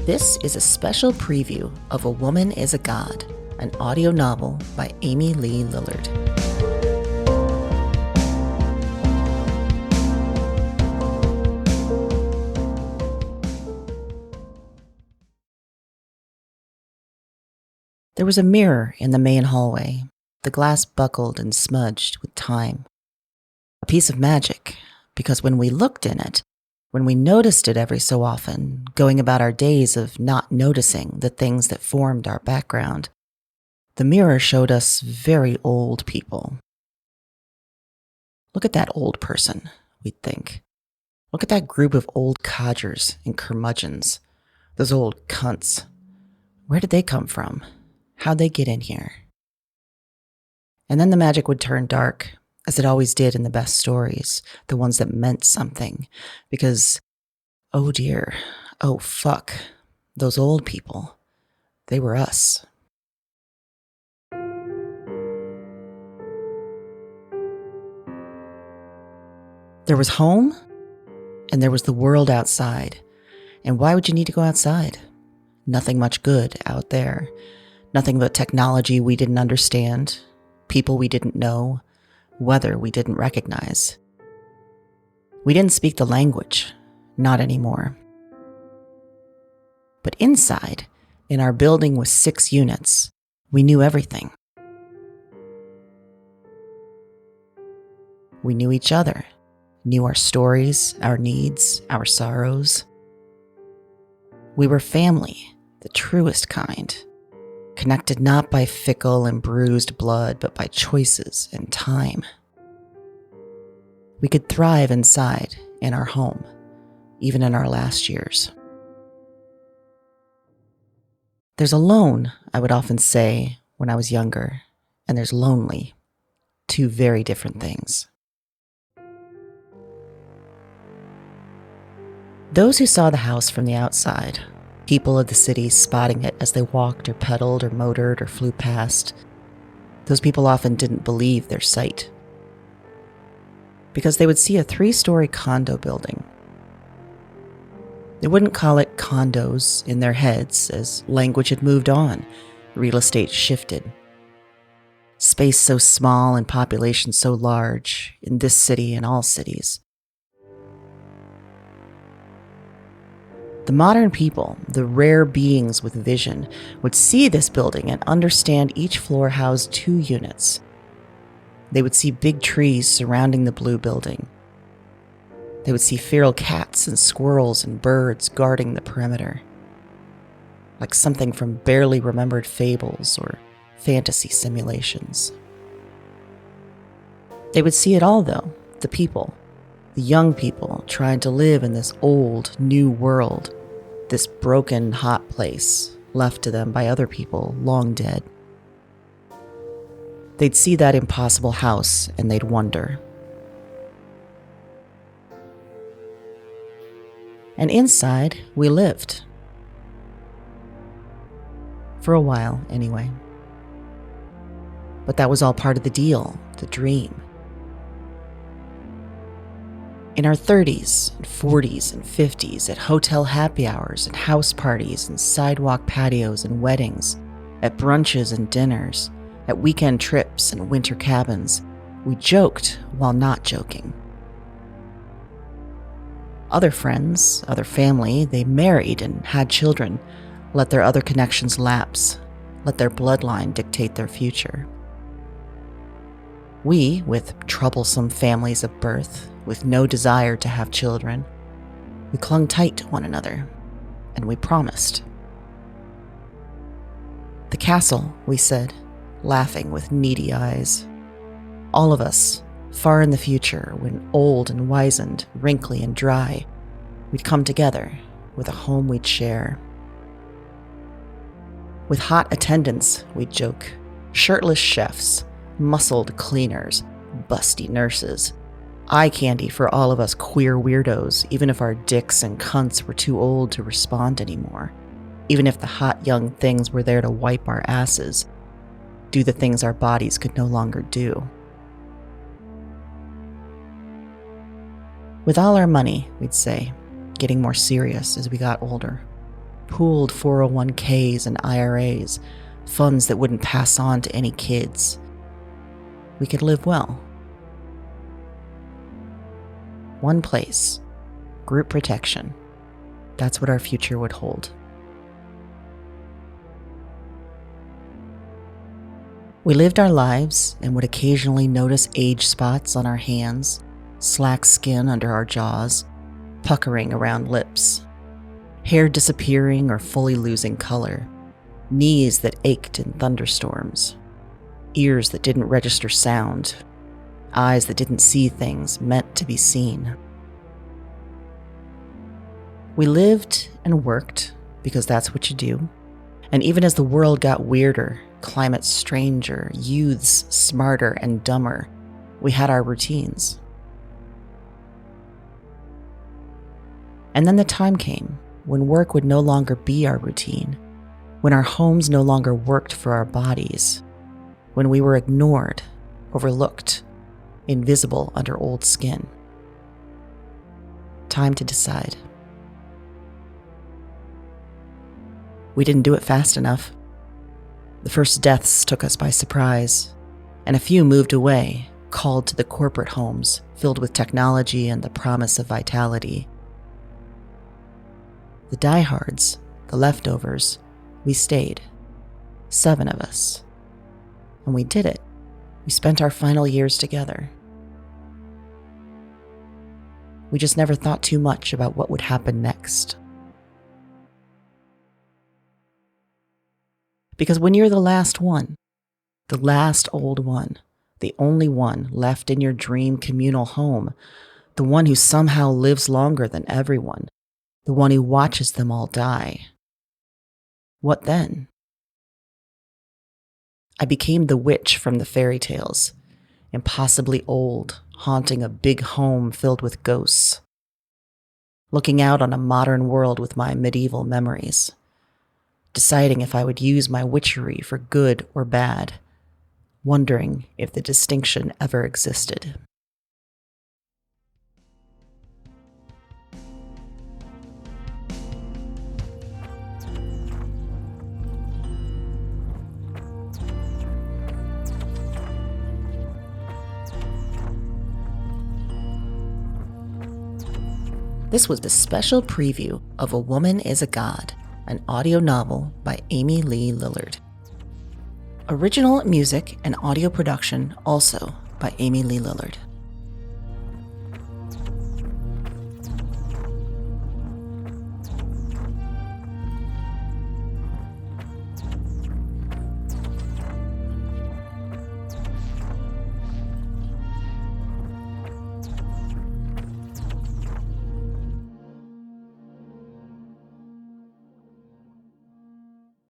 This is a special preview of A Woman is a God, an audio novel by Amy Lee Lillard. There was a mirror in the main hallway, the glass buckled and smudged with time. A piece of magic, because when we looked in it, when we noticed it every so often, going about our days of not noticing the things that formed our background, the mirror showed us very old people. Look at that old person, we'd think. Look at that group of old codgers and curmudgeons, those old cunts. Where did they come from? How'd they get in here? And then the magic would turn dark, as it always did in the best stories, the ones that meant something, because, oh dear, oh fuck, those old people, they were us. There was home, and there was the world outside. And why would you need to go outside? Nothing much good out there. Nothing but technology we didn't understand, people we didn't know, weather we didn't recognize. We didn't speak the language, not anymore. But inside, in our building with 6 units, we knew everything. We knew each other, knew our stories, our needs, our sorrows. We were family, the truest kind, connected not by fickle and bruised blood, but by choices and time. We could thrive inside, in our home, even in our last years. There's alone, I would often say when I was younger, and there's lonely, 2 very different things. Those who saw the house from the outside, people of the city spotting it as they walked or pedaled or motored or flew past, those people often didn't believe their sight. Because they would see a 3-story condo building. They wouldn't call it condos in their heads as language had moved on, real estate shifted. Space so small and population so large in this city and all cities. The modern people, the rare beings with vision, would see this building and understand each floor housed 2 units. They would see big trees surrounding the blue building. They would see feral cats and squirrels and birds guarding the perimeter, like something from barely remembered fables or fantasy simulations. They would see it all, though, the people, the young people trying to live in this old, new world, this broken, hot place left to them by other people long dead. They'd see that impossible house and they'd wonder. And inside, we lived. For a while, anyway. But that was all part of the deal, the dream. In our 30s and 40s and 50s, at hotel happy hours and house parties and sidewalk patios and weddings, at brunches and dinners, at weekend trips and winter cabins, we joked while not joking. Other friends, other family, they married and had children, let their other connections lapse, let their bloodline dictate their future. We, with troublesome families of birth, with no desire to have children, we clung tight to one another, and we promised. The castle, we said, laughing with needy eyes. All of us, far in the future, when old and wizened, wrinkly and dry, we'd come together with a home we'd share. With hot attendants, we'd joke, shirtless chefs, muscled cleaners, busty nurses, eye candy for all of us queer weirdos, even if our dicks and cunts were too old to respond anymore, even if the hot young things were there to wipe our asses, do the things our bodies could no longer do. With all our money, we'd say, getting more serious as we got older, pooled 401ks and IRAs, funds that wouldn't pass on to any kids. We could live well. One place, group protection. That's what our future would hold. We lived our lives and would occasionally notice age spots on our hands, slack skin under our jaws, puckering around lips, hair disappearing or fully losing color, knees that ached in thunderstorms, ears that didn't register sound, eyes that didn't see things meant to be seen. We lived and worked because that's what you do. And even as the world got weirder, climate stranger, youths smarter and dumber, we had our routines. And then the time came when work would no longer be our routine, when our homes no longer worked for our bodies, when we were ignored, overlooked, invisible under old skin. Time to decide. We didn't do it fast enough. The first deaths took us by surprise, and a few moved away, called to the corporate homes filled with technology and the promise of vitality. The diehards, the leftovers, we stayed. 7 of us. And we did it. We spent our final years together. We just never thought too much about what would happen next. Because when you're the last one, the last old one, the only one left in your dream communal home, the one who somehow lives longer than everyone, the one who watches them all die, what then? I became the witch from the fairy tales, impossibly old, haunting a big home filled with ghosts, looking out on a modern world with my medieval memories, deciding if I would use my witchery for good or bad, wondering if the distinction ever existed. This was a special preview of A Woman is a God, an audio novel by Amy Lee Lillard. Original music and audio production also by Amy Lee Lillard.